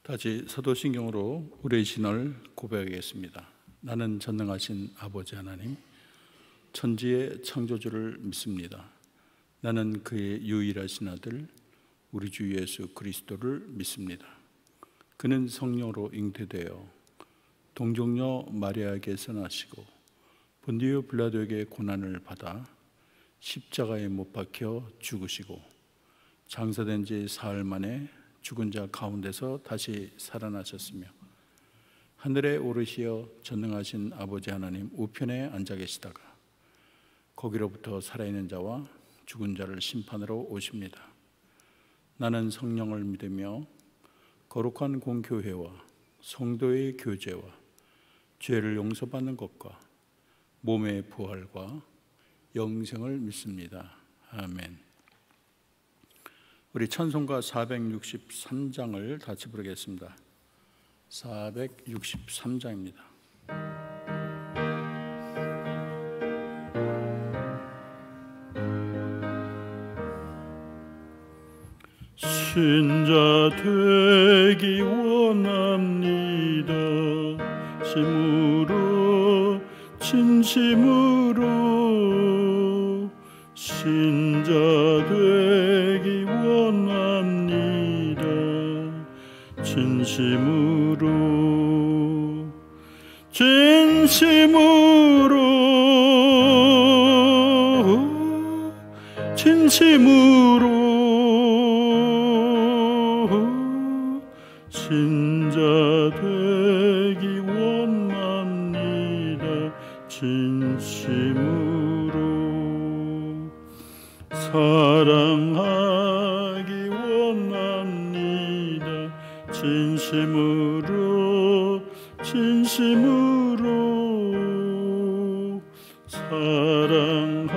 다시 사도신경으로 우리의 신을 고백하겠습니다. 나는 전능하신 아버지 하나님, 천지의 창조주를 믿습니다. 나는 그의 유일하신 아들 우리 주 예수 그리스도를 믿습니다. 그는 성령으로 잉태되어 동정녀 마리아에게서 나시고 본디오 빌라도에게 고난을 받아 십자가에 못 박혀 죽으시고 장사된 지 사흘 만에 죽은 자 가운데서 다시 살아나셨으며 하늘에 오르시어 전능하신 아버지 하나님 우편에 앉아 계시다가 거기로부터 살아있는 자와 죽은 자를 심판하러 오십니다. 나는 성령을 믿으며 거룩한 공교회와 성도의 교제와 죄를 용서받는 것과 몸의 부활과 영생을 믿습니다. 아멘. 우리 찬송가 463장을 같이 부르겠습니다. 463장입니다. 신자 되기 원합니다. 심으로 진심으로 신자 되기 원합니다. 진심으로 진심으로 진심으로 신자 되기 원합니다. 진심으로 사랑하기 원합니다. 진심으로 진심으로 사랑하기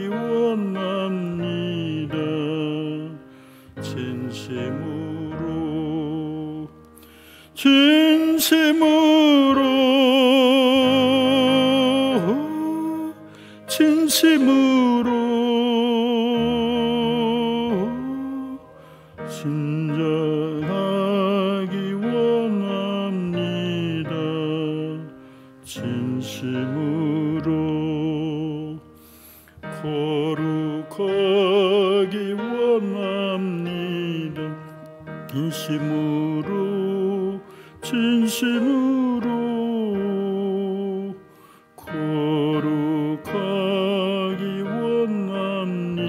원합니다. 진심으로 진심으로 진심으로 신자하기 원합니다. 진심으로 거룩하기 원합니다. 진심으로 진심으로 거룩하기 원합니다.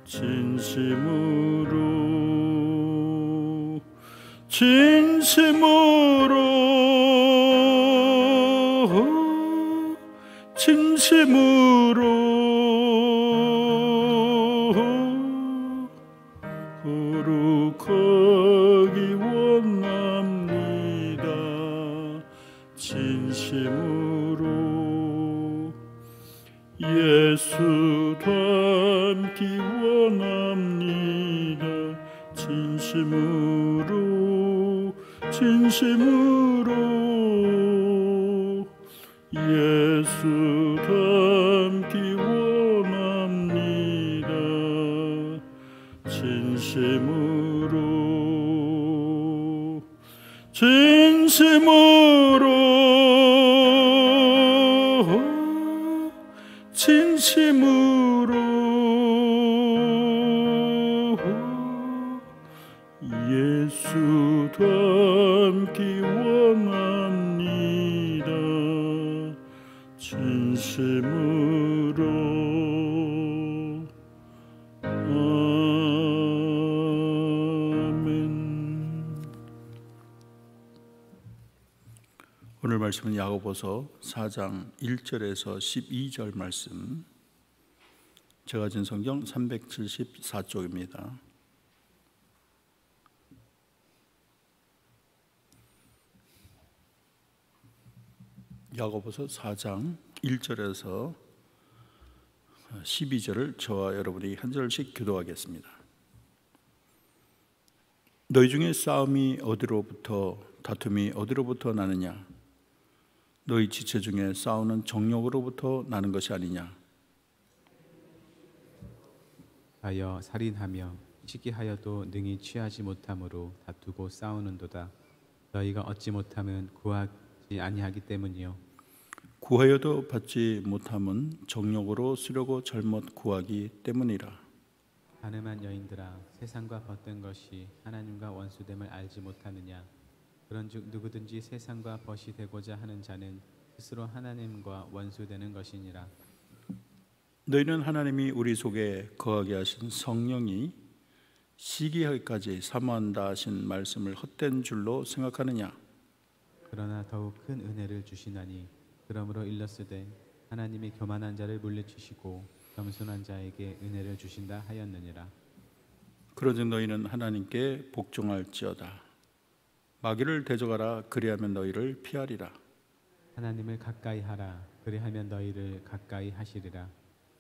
진심으로 진심으로 진심으로 거룩하기 원합니다. 진심으로 예수 닮기 원합니다. 진심으로 진심으로 예수 닮기 원합니다. 진심으로 진심으로 진심으로 예수 닮기 원합니다. 진심으로 아멘. 오늘 말씀은 야고보서 4장 1절에서 12절 말씀, 제가 진 성경 374쪽입니다. 야고보서 4장 1절에서 12절을 저와 여러분이 한 절씩 교도하겠습니다. 너희 중에 싸움이 어디로부터 다툼이 어디로부터 나느냐? 너희 지체 중에 싸우는 정욕으로부터 나는 것이 아니냐? 하여 살인하며 시기하여도 능히 취하지 못함으로 다투고 싸우는도다. 너희가 얻지 못함은 구하지 아니하기 때문이요. 구하여도 받지 못함은 정욕으로 쓰려고 잘못 구하기 때문이라. 가늠한 여인들아, 세상과 벗된 것이 하나님과 원수됨을 알지 못하느냐? 그런즉 누구든지 세상과 벗이 되고자 하는 자는 스스로 하나님과 원수되는 것이니라. 너희는 하나님이 우리 속에 거하게 하신 성령이 시기하기까지 사모한다 하신 말씀을 헛된 줄로 생각하느냐? 그러나 더욱 큰 은혜를 주시나니 그러므로 일렀으되 하나님이 교만한 자를 물리치시고 겸손한 자에게 은혜를 주신다 하였느니라. 그러즉 너희는 하나님께 복종할지어다. 마귀를 대적하라. 그리하면 너희를 피하리라. 하나님을 가까이 하라. 그리하면 너희를 가까이 하시리라.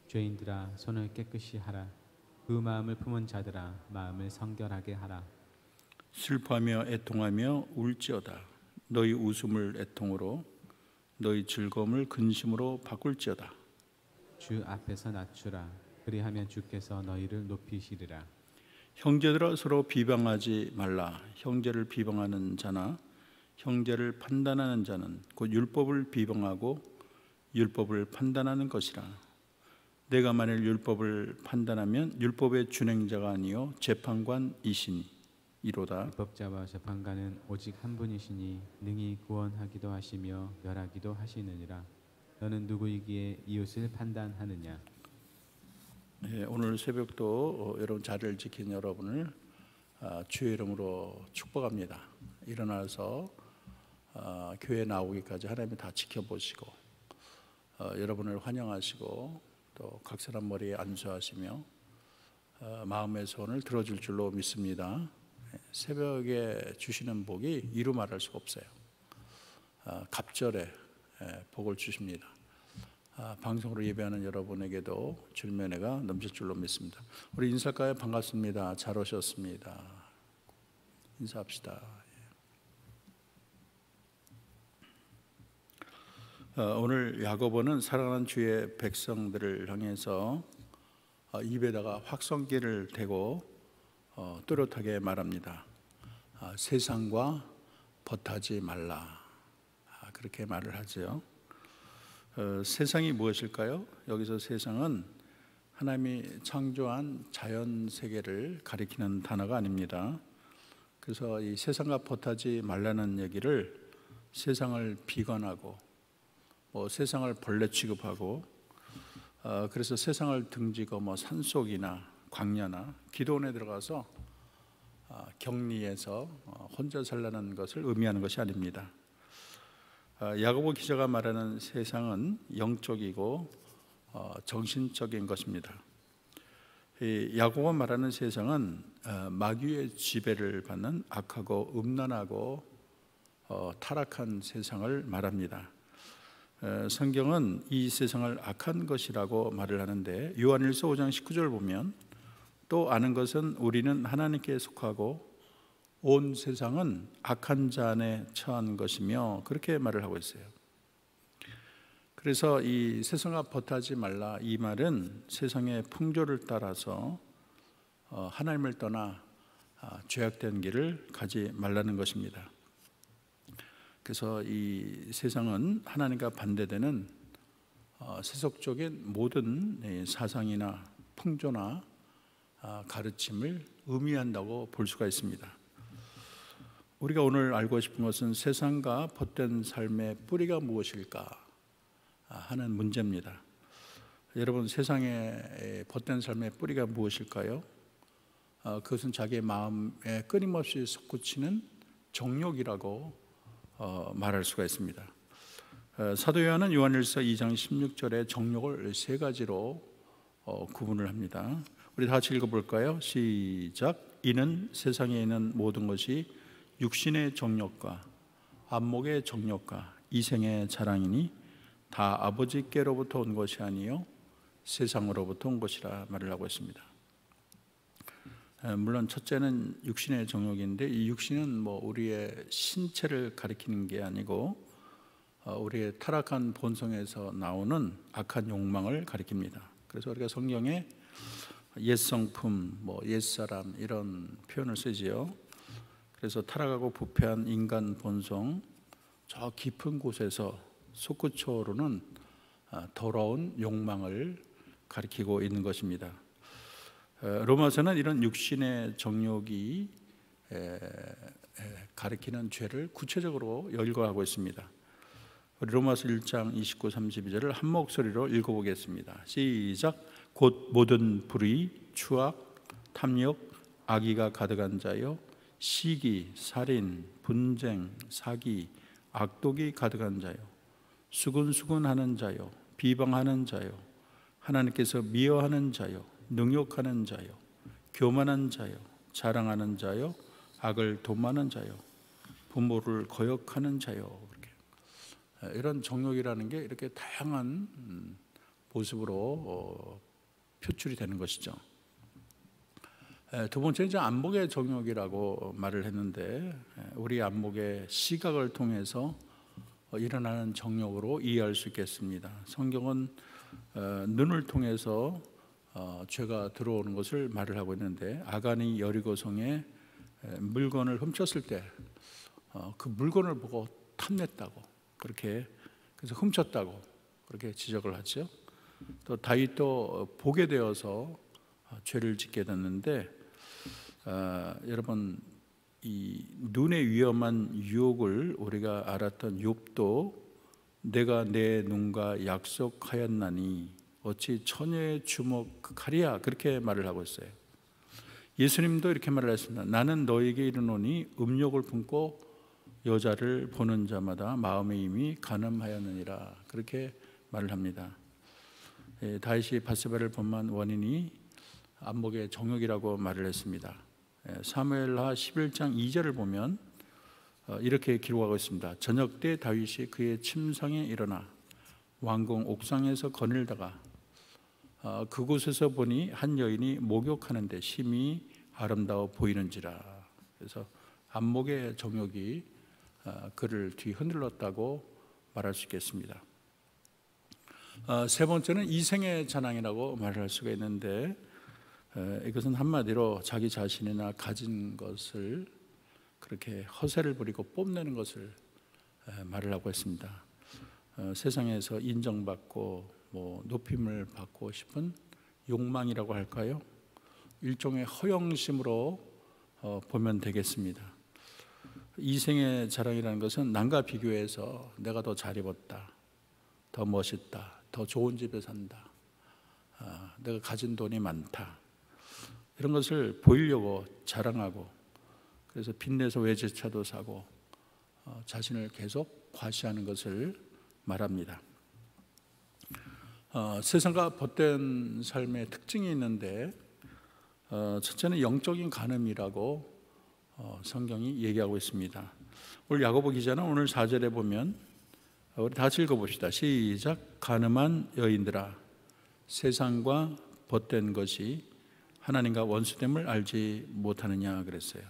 죄인들아, 손을 깨끗이 하라. 그 마음을 품은 자들아, 마음을 성결하게 하라. 슬퍼하며 애통하며 울지어다. 너희 웃음을 애통으로 너희 즐거움을 근심으로 바꿀지어다. 주 앞에서 낮추라. 그리하면 주께서 너희를 높이시리라. 형제들아, 서로 비방하지 말라. 형제를 비방하는 자나 형제를 판단하는 자는 곧 율법을 비방하고 율법을 판단하는 것이라. 내가 만일 율법을 판단하면 율법의 준행자가 아니요 재판관이시니 이로다. 율법자와 재판관은 오직 한 분이시니 능히 구원하기도 하시며 멸하기도 하시느니라. 너는 누구이기에 이웃을 판단하느냐? 네, 오늘 새벽도 여러분 자리를 지킨 여러분을 주의 이름으로 축복합니다. 일어나서 교회 나오기까지 하나님이 다 지켜보시고 여러분을 환영하시고 또 각설한 머리에 안수하시며 마음의 소원을 들어줄 줄로 믿습니다. 새벽에 주시는 복이 이루 말할 수가 없어요. 갑절에 복을 주십니다. 방송으로 예배하는 여러분에게도 주님의 은혜가 넘칠 줄로 믿습니다. 우리 인사할까요? 반갑습니다. 잘 오셨습니다. 인사합시다. 오늘 야고보는 사랑하는 주의 백성들을 향해서 입에다가 확성기를 대고 뚜렷하게 말합니다. 세상과 벗하지 말라. 그렇게 말을 하죠. 세상이 무엇일까요? 여기서 세상은 하나님이 창조한 자연 세계를 가리키는 단어가 아닙니다. 그래서 이 세상과 벗하지 말라는 얘기를 세상을 비관하고 세상을 벌레 취급하고 그래서 세상을 등지고 산속이나 광야나 기도원에 들어가서 격리해서 혼자 살라는 것을 의미하는 것이 아닙니다. 야고보 기자가 말하는 세상은 영적이고 정신적인 것입니다. 야고보가 말하는 세상은 마귀의 지배를 받는 악하고 음란하고 타락한 세상을 말합니다. 성경은 이 세상을 악한 것이라고 말을 하는데 요한일서 5장 19절 보면 또 아는 것은 우리는 하나님께 속하고 온 세상은 악한 자 안에 처한 것이며 그렇게 말을 하고 있어요. 그래서 이 세상과 벗하지 말라 이 말은 세상의 풍조를 따라서 하나님을 떠나 죄악된 길을 가지 말라는 것입니다. 그래서 이 세상은 하나님과 반대되는 세속적인 모든 사상이나 풍조나 가르침을 의미한다고 볼 수가 있습니다. 우리가 오늘 알고 싶은 것은 세상과 벗된 삶의 뿌리가 무엇일까 하는 문제입니다. 여러분, 세상의 벗된 삶의 뿌리가 무엇일까요? 그것은 자기의 마음에 끊임없이 솟구치는 정욕이라고 말할 수가 있습니다. 사도 요한은 요한일서 2장 16절에 정욕을 세 가지로 구분을 합니다. 우리 다 같이 읽어볼까요? 시작. 이는 세상에 있는 모든 것이 육신의 정욕과 안목의 정욕과 이생의 자랑이니 다 아버지께로부터 온 것이 아니요 세상으로부터 온 것이라 말을 하고 있습니다. 물론 첫째는 육신의 정욕인데 이 육신은 우리의 신체를 가리키는 게 아니고 우리의 타락한 본성에서 나오는 악한 욕망을 가리킵니다. 그래서 우리가 성경에 옛성품, 옛사람 이런 표현을 쓰지요. 그래서 타락하고 부패한 인간 본성, 저 깊은 곳에서 솟구쳐오르는 더러운 욕망을 가리키고 있는 것입니다. 로마서는 이런 육신의 정욕이 가리키는 죄를 구체적으로 열거하고 있습니다. 우리 로마서 1장 29, 32절을 한 목소리로 읽어보겠습니다. 시작. 곧 모든 불의, 추악, 탐욕, 악의가 가득한 자요, 시기, 살인, 분쟁, 사기, 악독이 가득한 자요, 수군수군하는 자요, 비방하는 자요, 하나님께서 미워하는 자요, 능욕하는 자요, 교만한 자요, 자랑하는 자요, 악을 도모하는 자요, 부모를 거역하는 자요. 이렇게 이런 정욕이라는 게 이렇게 다양한 모습으로 표출이 되는 것이죠. 두 번째는 이제 안목의 정욕이라고 말을 했는데, 우리 안목의 시각을 통해서 일어나는 정욕으로 이해할 수 있겠습니다. 성경은 눈을 통해서 죄가 들어오는 것을 말을 하고 있는데, 아간이 여리고성에 물건을 훔쳤을 때 그 물건을 보고 탐냈다고, 그렇게 그래서 훔쳤다고 그렇게 지적을 하죠. 또 다윗도 보게 되어서 죄를 짓게 됐는데, 여러분 이 눈의 위험한 유혹을 우리가 알았던 욥도 내가 내 눈과 약속하였나니 어찌 처녀의 주목하리야, 그렇게 말을 하고 있어요. 예수님도 이렇게 말을 했습니다. 나는 너에게 이르노니 음욕을 품고 여자를 보는 자마다 마음의 힘이 간음하였느니라, 그렇게 말을 합니다. 다윗이 밧세바를 범한 원인이 안목의 정욕이라고 말을 했습니다. 사무엘하 11장 2절을 보면 이렇게 기록하고 있습니다. 저녁 때 다윗이 그의 침상에 일어나 왕궁 옥상에서 거닐다가 그곳에서 보니 한 여인이 목욕하는데 심히 아름다워 보이는지라. 그래서 안목의 정욕이 그를 뒤흔들었다고 말할 수 있겠습니다. 세 번째는 이생의 자랑이라고 말할 수가 있는데, 이것은 한마디로 자기 자신이나 가진 것을 그렇게 허세를 부리고 뽐내는 것을 말을 하고 있습니다. 세상에서 인정받고 높임을 받고 싶은 욕망이라고 할까요? 일종의 허영심으로 보면 되겠습니다. 이생의 자랑이라는 것은 남과 비교해서 내가 더 잘 입었다, 더 멋있다, 더 좋은 집에 산다, 내가 가진 돈이 많다, 이런 것을 보이려고 자랑하고, 그래서 빚내서 외제차도 사고 자신을 계속 과시하는 것을 말합니다. 세상과 벗된 삶의 특징이 있는데, 첫째는 영적인 간음이라고 성경이 얘기하고 있습니다. 오늘 야고보 기자는 오늘 4절에 보면, 우리 다 읽어봅시다. 시작. 간음한 여인들아, 세상과 벗된 것이 하나님과 원수됨을 알지 못하느냐 그랬어요.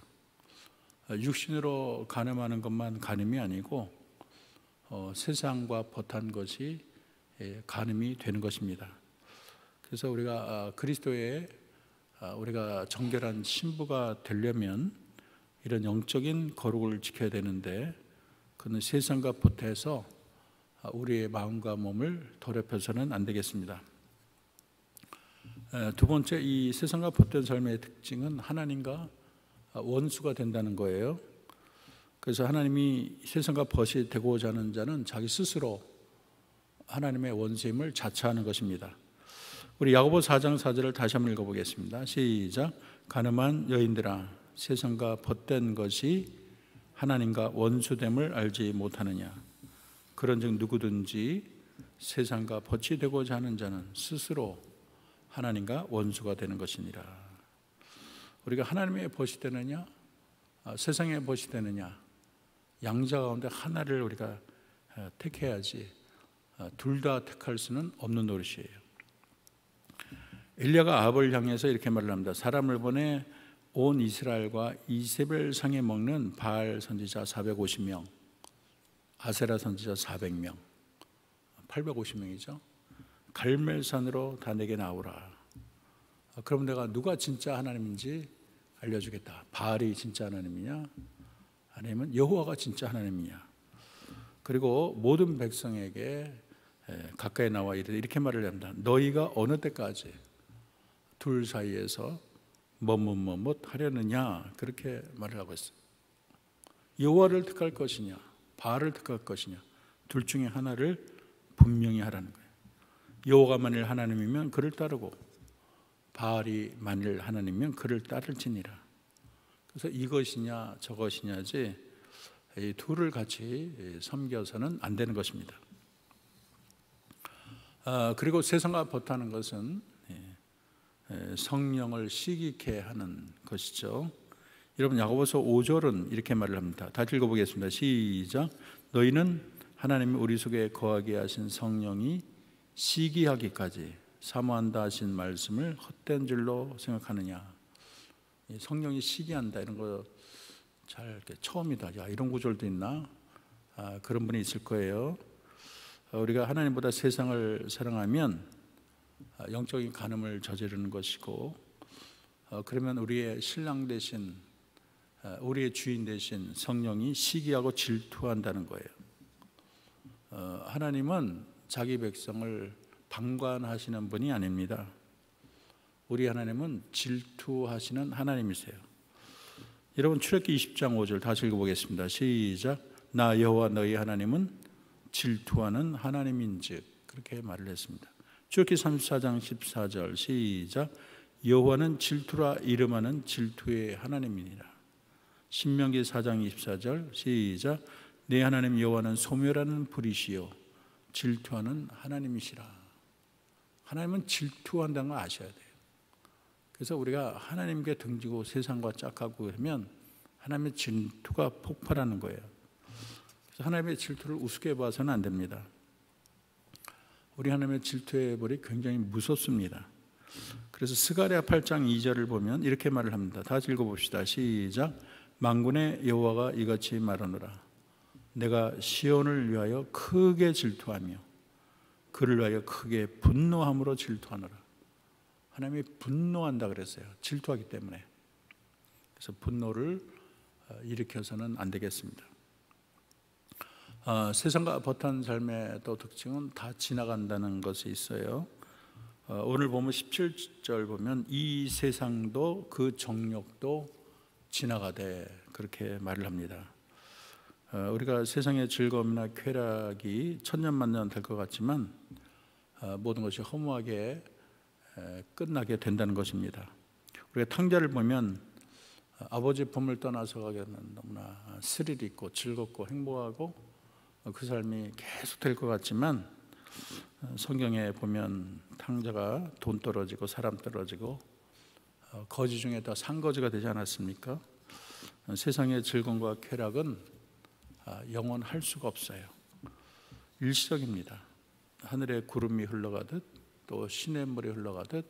육신으로 간음하는 것만 간음이 아니고 세상과 벗한 것이 간음이 되는 것입니다. 그래서 우리가 그리스도의 우리가 정결한 신부가 되려면 이런 영적인 거룩을 지켜야 되는데, 그는 세상과 벗해서 우리의 마음과 몸을 더럽혀서는 안 되겠습니다. 두 번째, 이 세상과 벗된 삶의 특징은 하나님과 원수가 된다는 거예요. 그래서 하나님이 세상과 벗이 되고자 하는 자는 자기 스스로 하나님의 원수임을 자처하는 것입니다. 우리 야고보 4장 4절을 다시 한번 읽어보겠습니다. 시작. 간음한 여인들아, 세상과 벗된 것이 하나님과 원수됨을 알지 못하느냐. 그런즉 누구든지 세상과 벗이 되고자 하는 자는 스스로 하나님과 원수가 되는 것이니라. 우리가 하나님의 벗이 되느냐, 세상의 벗이 되느냐, 양자 가운데 하나를 우리가 택해야지 둘 다 택할 수는 없는 노릇이에요. 엘리야가 아합을 향해서 이렇게 말을 합니다. 사람을 보내 온 이스라엘과 이세벨 상에 먹는 바알 선지자 450명, 아세라 선지자 400명, 850명이죠. 갈멜산으로 다 내게 나오라. 그럼 내가 누가 진짜 하나님인지 알려주겠다. 바알이 진짜 하나님이냐, 아니면 여호와가 진짜 하나님이냐. 그리고 모든 백성에게 가까이 나와 이렇게 말을 합니다. 너희가 어느 때까지 둘 사이에서 뭐뭇 하려느냐, 그렇게 말을 하고 있어요. 여호와를 택할 것이냐, 바알을 택할 것이냐, 둘 중에 하나를 분명히 하라는 거예요. 여호와가 만일 하나님이면 그를 따르고 바알이 만일 하나님이면 그를 따를지니라. 그래서 이것이냐 저것이냐지 이 둘을 같이 섬겨서는 안 되는 것입니다. 그리고 세상과 버타는 것은 성령을 시기케 하는 것이죠. 여러분, 야고보서 5절은 이렇게 말을 합니다. 다시 읽어보겠습니다. 시작. 너희는 하나님이 우리 속에 거하게 하신 성령이 시기하기까지 사모한다 하신 말씀을 헛된 줄로 생각하느냐. 성령이 시기한다, 이런 거 잘 처음이다. 야, 이런 구절도 있나? 그런 분이 있을 거예요. 우리가 하나님보다 세상을 사랑하면 영적인 간음을 저지르는 것이고, 그러면 우리의 신랑 대신, 우리의 주인 대신 성령이 시기하고 질투한다는 거예요. 하나님은 자기 백성을 방관하시는 분이 아닙니다. 우리 하나님은 질투하시는 하나님이세요. 여러분, 출애굽기 20장 5절 다시 읽어보겠습니다. 시작. 나 여호와 너희 하나님은 질투하는 하나님인즉, 그렇게 말을 했습니다. 출애굽기 34장 14절 시작. 여호와는 질투라 이름하는 질투의 하나님이니라. 신명기 4장 24절 시작. 네 하나님 여호와는 소멸하는 불이시요 질투하는 하나님이시라. 하나님은 질투한다는 걸 아셔야 돼요. 그래서 우리가 하나님께 등지고 세상과 짝하고 그러면 하나님의 질투가 폭발하는 거예요. 그래서 하나님의 질투를 우습게 봐서는 안 됩니다. 우리 하나님의 질투의 벌이 굉장히 무섭습니다. 그래서 스가랴 8장 2절을 보면 이렇게 말을 합니다. 다시 읽어봅시다. 시작. 만군의 여호와가 이같이 말하노라. 내가 시온을 위하여 크게 질투하며 그를 위하여 크게 분노함으로 질투하노라. 하나님이 분노한다 그랬어요. 질투하기 때문에. 그래서 분노를 일으켜서는 안 되겠습니다. 세상과 버탄 삶의 또 특징은 다 지나간다는 것이 있어요. 오늘 보면 17절 보면 이 세상도 그 정욕도 지나가되, 그렇게 말을 합니다. 우리가 세상의 즐거움이나 쾌락이 천년만년 될 것 같지만 모든 것이 허무하게 끝나게 된다는 것입니다. 우리가 탕자를 보면 아버지 품을 떠나서 가기에는 너무나 스릴 있고 즐겁고 행복하고 그 삶이 계속 될 것 같지만, 성경에 보면 탕자가 돈 떨어지고 사람 떨어지고 거지 중에 다 산거지가 되지 않았습니까? 세상의 즐거움과 쾌락은 영원할 수가 없어요. 일시적입니다. 하늘에 구름이 흘러가듯 또 시냇물이 흘러가듯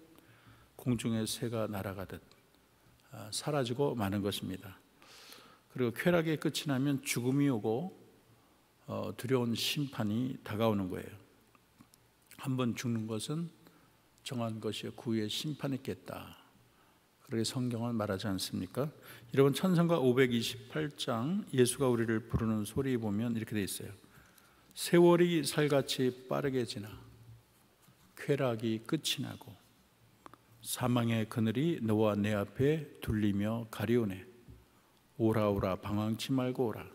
공중의 새가 날아가듯 사라지고 마는 것입니다. 그리고 쾌락의 끝이 나면 죽음이 오고 두려운 심판이 다가오는 거예요. 한번 죽는 것은 정한 것이요 그 후에 심판이 있겠다, 그렇게 성경은 말하지 않습니까? 여러분, 찬송가 528장 예수가 우리를 부르는 소리 보면 이렇게 돼 있어요. 세월이 살같이 빠르게 지나 쾌락이 끝이 나고 사망의 그늘이 너와 내 앞에 둘리며 가리오네. 오라 오라 방황치 말고 오라.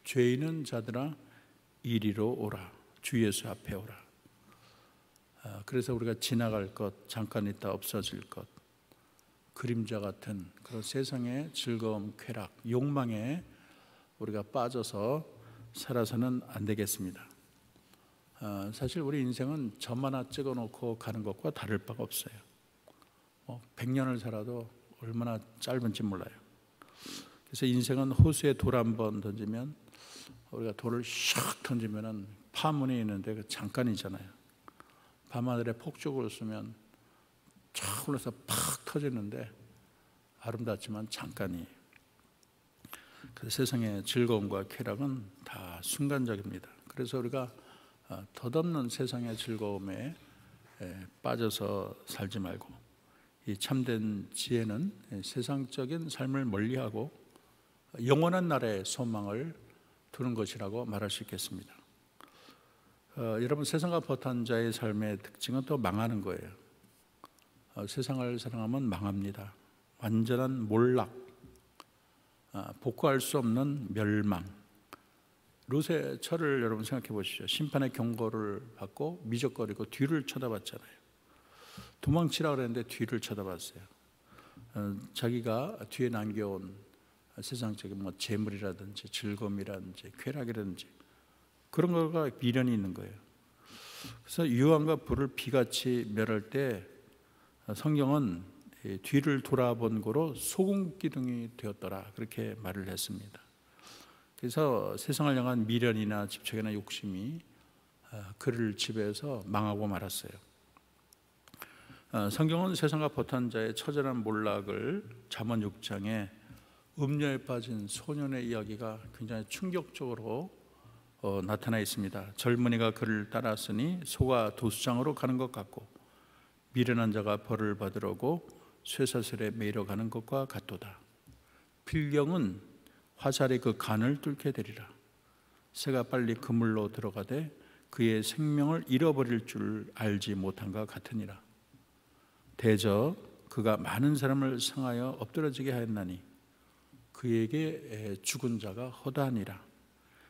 죄 있는 자들아 이리로 오라. 주 예수 앞에 오라. 그래서 우리가 지나갈 것, 잠깐 있다 없어질 것, 그림자 같은 그런 세상의 즐거움, 쾌락, 욕망에 우리가 빠져서 살아서는 안 되겠습니다. 사실 우리 인생은 점 하나 찍어놓고 가는 것과 다를 바가 없어요. 100년을 살아도 얼마나 짧은지 몰라요. 그래서 인생은 호수에 돌 한 번 던지면, 우리가 돌을 샥 던지면 파문이 있는데 그 잠깐이잖아요. 밤하늘에 폭죽을 쏘면 쫙 올라서 팍 터지는데 아름답지만 잠깐이에요. 그래서 세상의 즐거움과 쾌락은 다 순간적입니다. 그래서 우리가 덧없는 세상의 즐거움에 빠져서 살지 말고 이 참된 지혜는 세상적인 삶을 멀리하고 영원한 나라의 소망을 두는 것이라고 말할 수 있겠습니다. 여러분, 세상과 버탄 자의 삶의 특징은 또 망하는 거예요. 세상을 사랑하면 망합니다. 완전한 몰락, 복구할 수 없는 멸망. 롯의 철을 여러분 생각해 보십시오. 심판의 경고를 받고 미적거리고 뒤를 쳐다봤잖아요. 도망치라 그랬는데 뒤를 쳐다봤어요. 자기가 뒤에 남겨온 세상적인 재물이라든지 즐거움이라든지 쾌락이라든지 그런 거가 미련이 있는 거예요. 그래서 유황과 불을 비같이 멸할 때 성경은 뒤를 돌아본 거로 소금기둥이 되었더라, 그렇게 말을 했습니다. 그래서 세상을 향한 미련이나 집착이나 욕심이 그를 지배해서 망하고 말았어요. 성경은 세상과 버탄 자의 처절한 몰락을 잠언 6장에 음녀에 빠진 소년의 이야기가 굉장히 충격적으로 나타나 있습니다. 젊은이가 그를 따랐으니 소가 도수장으로 가는 것 같고 미련한 자가 벌을 받으려고 쇠사슬에 매이러 가는 것과 같도다. 필경은 화살이 그 간을 뚫게 되리라. 새가 빨리 그물로 들어가되 그의 생명을 잃어버릴 줄 알지 못한 것 같으니라. 대저 그가 많은 사람을 상하여 엎드러지게 하였나니 그에게 죽은 자가 허다하니라.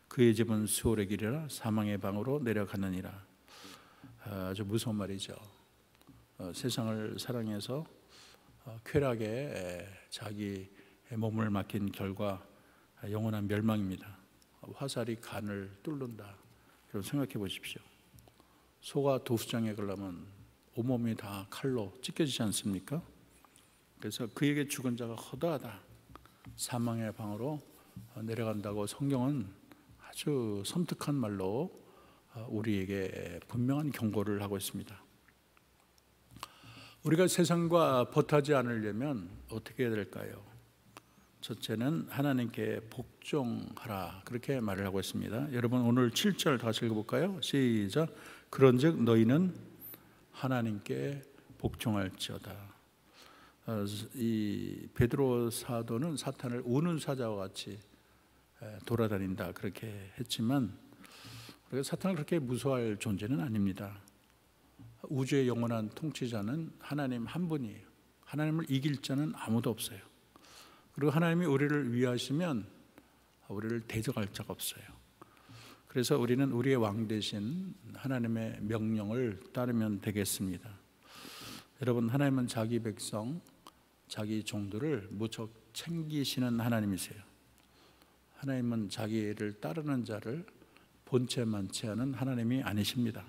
그의 집은 수월의 길이라 사망의 방으로 내려가느니라. 아주 무서운 말이죠. 세상을 사랑해서 쾌락에 자기 몸을 맡긴 결과 영원한 멸망입니다. 화살이 간을 뚫는다. 여러분 생각해 보십시오. 소가 도수장에 가려면 온몸이 다 칼로 찢겨지지 않습니까? 그래서 그에게 죽은 자가 허다하다, 사망의 방으로 내려간다고 성경은 아주 섬뜩한 말로 우리에게 분명한 경고를 하고 있습니다. 우리가 세상과 버타지 않으려면 어떻게 해야 될까요? 첫째는 하나님께 복종하라, 그렇게 말을 하고 있습니다. 여러분 오늘 7절 다시 읽어볼까요? 시작. 그런즉 너희는 하나님께 복종할지어다. 이 베드로 사도는 사탄을 우는 사자와 같이 돌아다닌다, 그렇게 했지만 우리가 사탄을 그렇게 무서워할 존재는 아닙니다. 우주의 영원한 통치자는 하나님 한 분이에요. 하나님을 이길 자는 아무도 없어요. 그리고 하나님이 우리를 위하시면 우리를 대적할 자가 없어요. 그래서 우리는 우리의 왕 대신 하나님의 명령을 따르면 되겠습니다. 여러분, 하나님은 자기 백성, 자기 종들을 무척 챙기시는 하나님이세요. 하나님은 자기를 따르는 자를 본체 만체하는 하나님이 아니십니다.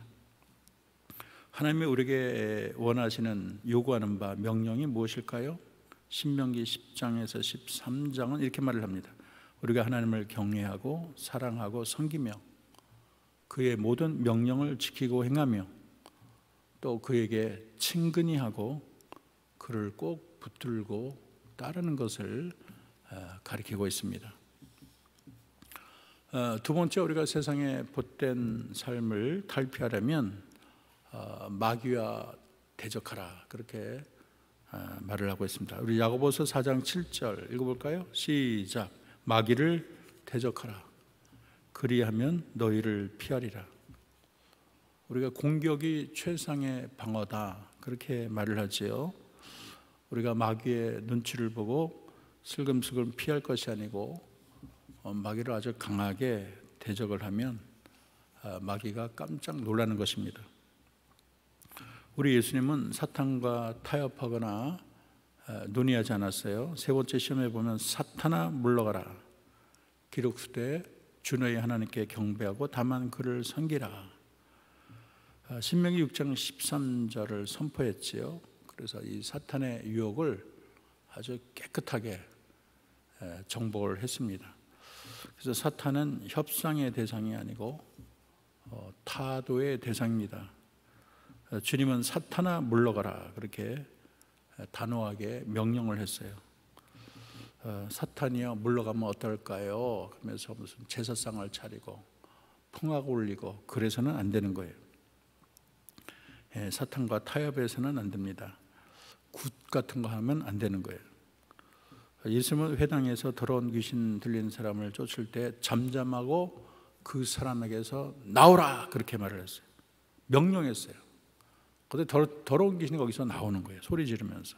하나님이 우리에게 원하시는 요구하는 바 명령이 무엇일까요? 신명기 10장에서 13장은 이렇게 말을 합니다. 우리가 하나님을 경외하고 사랑하고 섬기며 그의 모든 명령을 지키고 행하며 또 그에게 친근히 하고 그를 꼭 붙들고 따르는 것을 가리키고 있습니다. 두 번째, 우리가 세상의 못된 삶을 탈피하려면 마귀와 대적하라, 그렇게 말을 하고 있습니다. 우리 야고보서 4장 7절 읽어볼까요? 시작. 마귀를 대적하라. 그리하면 너희를 피하리라. 우리가 공격이 최상의 방어다, 그렇게 말을 하지요. 우리가 마귀의 눈치를 보고 슬금슬금 피할 것이 아니고 마귀를 아주 강하게 대적을 하면 마귀가 깜짝 놀라는 것입니다. 우리 예수님은 사탄과 타협하거나 논의하지 않았어요. 세 번째 시험에 보면 사탄아 물러가라. 기록수되 주 너희 하나님께 경배하고 다만 그를 섬기라. 신명기 6장 13절을 선포했지요. 그래서 이 사탄의 유혹을 아주 깨끗하게 정복을 했습니다. 그래서 사탄은 협상의 대상이 아니고 타도의 대상입니다. 주님은 사탄아 물러가라, 그렇게 단호하게 명령을 했어요. 사탄이여 물러가면 어떨까요? 그러면서 무슨 제사상을 차리고 풍악 올리고 그래서는 안 되는 거예요. 사탄과 타협해서는 안 됩니다. 굿 같은 거 하면 안 되는 거예요. 예수님은 회당에서 더러운 귀신 들린 사람을 쫓을 때 잠잠하고 그 사람에게서 나오라 그렇게 말을 했어요. 명령했어요. 근데 더러운 귀신이 거기서 나오는 거예요. 소리 지르면서.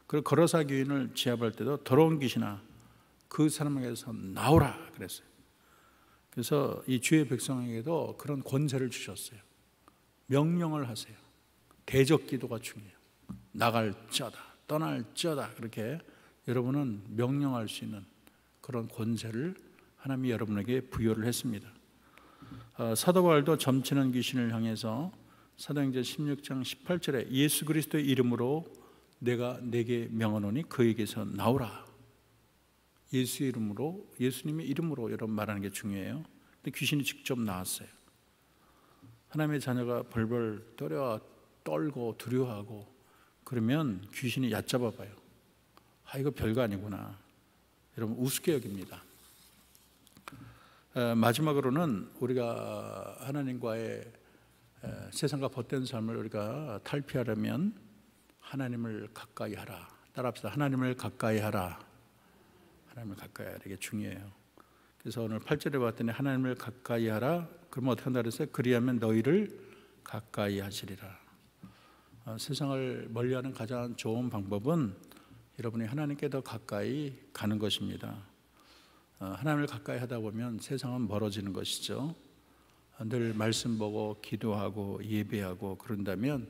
그리고 거러사 귀인을 제압할 때도 더러운 귀신아 그 사람에게서 나오라 그랬어요. 그래서 이 주의 백성에게도 그런 권세를 주셨어요. 명령을 하세요. 대적 기도가 중요해요. 나갈지어다 떠날지어다 그렇게 여러분은 명령할 수 있는 그런 권세를 하나님이 여러분에게 부여를 했습니다. 사도 바울도 점치는 귀신을 향해서 사도행전 16장 18절에 예수 그리스도의 이름으로 내가 내게 명하노니 그에게서 나오라. 예수의 이름으로, 예수님의 이름으로 여러분 말하는 게 중요해요. 근데 귀신이 직접 나왔어요. 하나님의 자녀가 벌벌 떨고 두려워하고 그러면 귀신이 얕잡아 봐요. 아, 이거 별거 아니구나. 여러분 우습게 여깁니다. 마지막으로는 우리가 하나님과의 세상과 벗된 삶을 우리가 탈피하려면 하나님을 가까이 하라. 따라합시다. 하나님을 가까이 하라. 하나님을 가까이 하라. 이게 중요해요. 그래서 오늘 8절에 봤더니 하나님을 가까이 하라. 그러면 어떻게 한다 그랬어요? 그리하면 너희를 가까이 하시리라. 세상을 멀리하는 가장 좋은 방법은 여러분이 하나님께 더 가까이 가는 것입니다. 하나님을 가까이 하다 보면 세상은 멀어지는 것이죠. 늘 말씀 보고 기도하고 예배하고 그런다면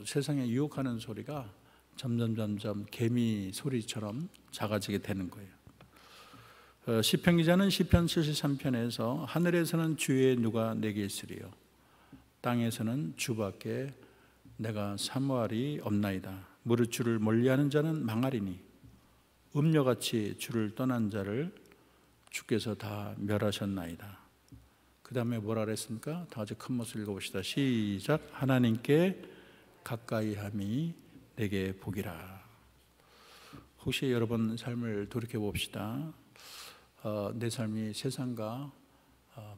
세상에 유혹하는 소리가 점점 개미 소리처럼 작아지게 되는 거예요. 시편 기자는 시편 73편에서 하늘에서는 주의 누가 내게 있으리요 땅에서는 주밖에 내가 사모할이 없나이다. 무릇 주를 멀리하는 자는 망하리니 음녀같이 주를 떠난 자를 주께서 다 멸하셨나이다. 그 다음에 뭐라 그랬습니까? 다 같이 큰 목소리 읽어봅시다. 시작. 하나님께 가까이함이 내게 복이라. 혹시 여러분 삶을 돌이켜 봅시다. 내 삶이 세상과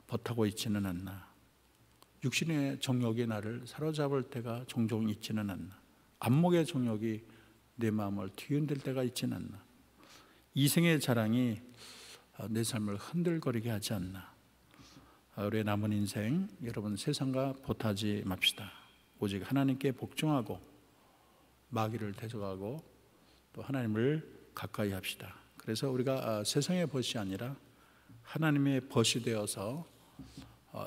벗하고 있지는 않나. 육신의 정욕이 나를 사로잡을 때가 종종 있지는 않나. 안목의 정욕이 내 마음을 뒤흔들 때가 있지는 않나. 이생의 자랑이 내 삶을 흔들거리게 하지 않나. 우리의 남은 인생 여러분 세상과 벗하지 맙시다. 오직 하나님께 복종하고 마귀를 대적하고 또 하나님을 가까이 합시다. 그래서 우리가 세상의 벗이 아니라 하나님의 벗이 되어서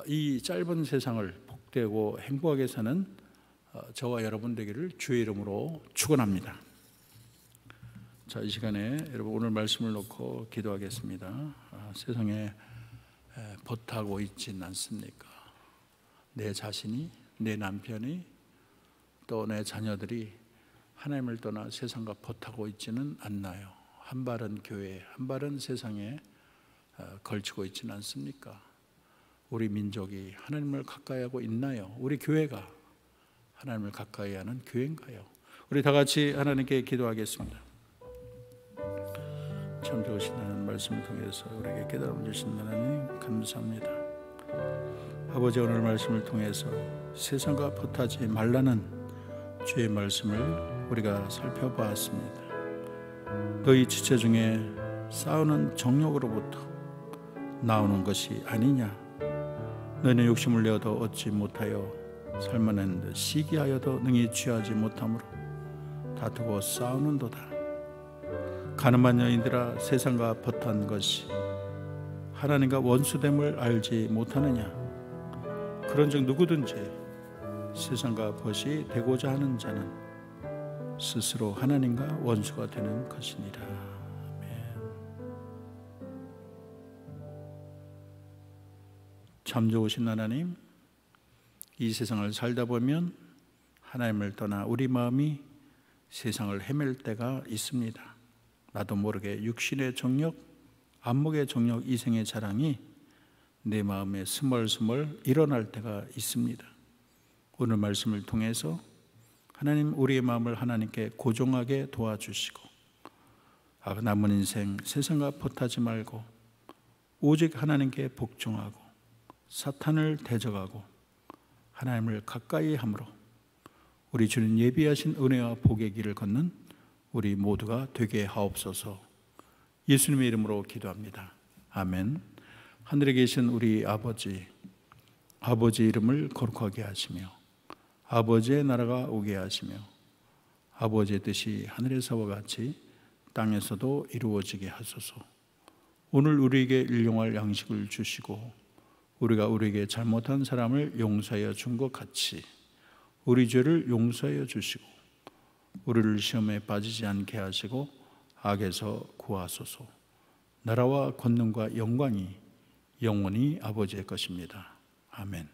이 짧은 세상을 복되고 행복하게 사는 저와 여러분 되기를 주의 이름으로 축원합니다. 자, 이 시간에 여러분 오늘 말씀을 놓고 기도하겠습니다. 세상에 벗하고 있진 않습니까? 내 자신이, 내 남편이, 또 내 자녀들이 하나님을 떠나 세상과 벗하고 있지는 않나요? 한 발은 교회, 한 발은 세상에 걸치고 있지는 않습니까? 우리 민족이 하나님을 가까이 하고 있나요? 우리 교회가 하나님을 가까이 하는 교회인가요? 우리 다 같이 하나님께 기도하겠습니다. 참 좋으신 하나님 말씀을 통해서 우리에게 깨달음 주신 하나님 감사합니다. 아버지 오늘 말씀을 통해서 세상과 벗하지 말라는 주의 말씀을 우리가 살펴보았습니다. 너희 지체 중에 싸우는 정욕으로부터 나오는 것이 아니냐. 너희는 욕심을 내어도 얻지 못하여 살만한 시기하여도 능히 취하지 못하므로 다투고 싸우는도다. 가늠한 여인들아 세상과 벗한 것이 하나님과 원수됨을 알지 못하느냐. 그런즉 누구든지 세상과 벗이 되고자 하는 자는 스스로 하나님과 원수가 되는 것이니라. 아멘. 참 좋으신 하나님, 이 세상을 살다 보면 하나님을 떠나 우리 마음이 세상을 헤맬 때가 있습니다. 나도 모르게 육신의 정욕, 안목의 정욕, 이생의 자랑이 내 마음에 스멀스멀 일어날 때가 있습니다. 오늘 말씀을 통해서 하나님 우리의 마음을 하나님께 고정하게 도와주시고 남은 인생 세상과 벗하지 말고 오직 하나님께 복종하고 사탄을 대적하고 하나님을 가까이 함으로 우리 주님 예비하신 은혜와 복의 길을 걷는 우리 모두가 되게 하옵소서. 예수님의 이름으로 기도합니다. 아멘. 하늘에 계신 우리 아버지, 아버지의 이름을 거룩하게 하시며 아버지의 나라가 오게 하시며 아버지의 뜻이 하늘에서와 같이 땅에서도 이루어지게 하소서. 오늘 우리에게 일용할 양식을 주시고 우리가 우리에게 잘못한 사람을 용서하여 준 것 같이 우리 죄를 용서하여 주시고 우리를 시험에 빠지지 않게 하시고 악에서 구하소서. 나라와 권능과 영광이 영원히 아버지의 것입니다. 아멘.